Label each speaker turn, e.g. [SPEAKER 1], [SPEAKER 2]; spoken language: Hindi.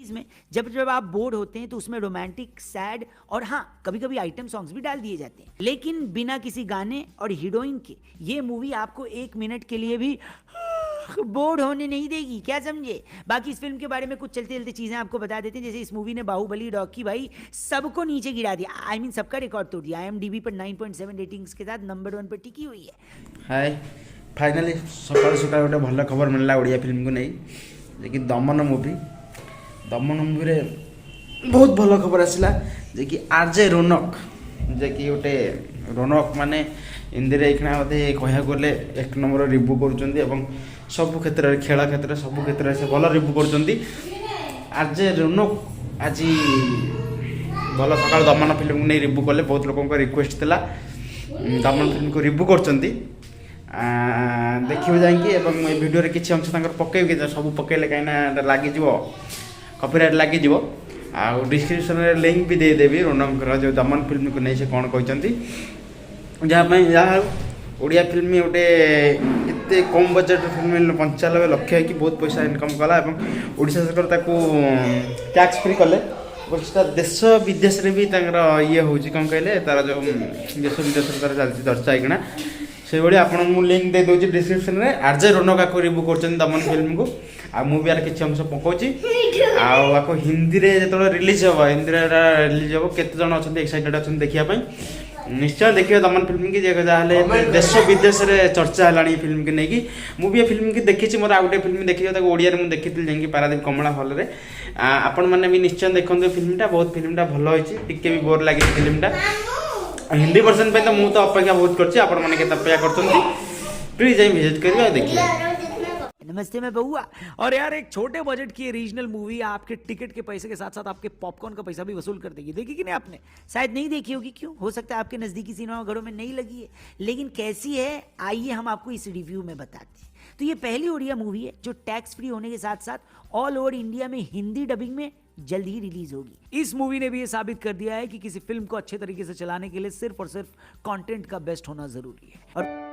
[SPEAKER 1] इसमें जब जब आप बोर्ड होते हैं तो उसमें रोमांटिक, सैड और हाँ कभी कभी आइटम सॉन्ग्स भी डाल दिए जाते हैं, लेकिन बिना किसी गाने और हीरोइन के ये मूवी आपको 1 मिनट के लिए भी बोर्ड होने नहीं देगी, क्या समझे। बाकी इस फिल्म के बारे में कुछ चलते चलते चीजें आपको बता देते हैं। जैसे इस मूवी ने बाहुबली, रॉकी भाई सबको नीचे गिरा दिया, आई मीन सबका रिकॉर्ड तोड़ दिया। IMDb पर 9.7 रेटिंग्स के साथ नंबर 1 पर टिकी हुई है।
[SPEAKER 2] हाय फाइनाली सकाल सकाल गोटे भल खबर मिलला ओडिया फिल्म को नहीं, जे कि दमन मूवी रे बहुत भल खबर आसला, जे कि आरजे रौनक, जे कि गोटे रौनक माने हिंदी रे एकना मते कहया गले एक नंबर रिव्यू करूचंदी एवं सब क्षेत्र रे, खेल क्षेत्र सब क्षेत्र रे से भल रिव्यू करूचंदी। आरजे रौनक आज भल सकाल दमन फिल्म को नहीं रिव्यू कले, बहुत लोगों का रिक्वेस्ट थिला दमन फिल्म को रिव्यू करचंदी। देखिए जाएंगे एवं ये वीडियो रे किछि अंश तांकर पकेबे, सब पकेले काइना लागि जिवो कॉपीराइट लागि जिवो। आ डिस्क्रिप्शन रे लिंक भी दे देबी रौनक जो दमन फिल्म को नहीं से कोन कहचंती। जहाँ ओडिया फिल्म गोटे एते कम बजेट फिल्म 95 लक्ष है कि बहुत पैसा इनकम कला और ओडिशा सरकार ताको टैक्स फ्री कले। देश विदेश रे भी ये हूँ कौन कहले तार जो देश विदेश तार चलती चर्चा होना से भाई आपको लिंक दे दूसरी डिस्क्रिप्शन में। आरजे रौनक को रिव्यू कर दमन फिल्म को आ मुझे यार किसी अंश पकाऊँगी आपको हिंदी में जो रिलीज हम हिंदी रिलीज हम केते जन अच्छा एक्साइटेड अच्छा देखापी निश्चय देखिए दमन फिल्म की जहाँ देश विदेश में चर्चा है फिल्म की नहीं कि मुझे ये फिल्म की देखी मोर आ गए फिल्म देखी ओडिया मुझे देखी जाकि पारादीप कमला हल में आपण मैंने भी निश्चय देखते फिल्मटा बहुत फिल्मटा भल होती टिके भी बोर लगे फिल्मटा हिंदी वर्जन पे तो मुझे तो अपेक्षा बहुत करछि आपण माने के अपेक्षा करछंती प्लीज जाई विजिट करियो देखिए।
[SPEAKER 1] नमस्ते मैं बउआ। और यार एक छोटे बजट की रीजनल मूवी आपके टिकट के पैसे के साथ साथ आपके पॉपकॉर्न का पैसा भी वसूल कर देगी। देखी कि नहीं आपने? शायद नहीं देखी होगी, क्यों हो सकता है आपके नजदीकी सिनेमा घरों में नहीं लगी है, लेकिन कैसी है आइए हम आपको इस रिव्यू में बताते हैं। तो ये पहली ओडिया मूवी है जो टैक्स फ्री होने के साथ साथ ऑल ओवर इंडिया में हिंदी डबिंग में जल्द ही रिलीज होगी। इस मूवी ने भी ये साबित कर दिया है कि किसी फिल्म को अच्छे तरीके से चलाने के लिए सिर्फ और सिर्फ कंटेंट का बेस्ट होना जरूरी है। और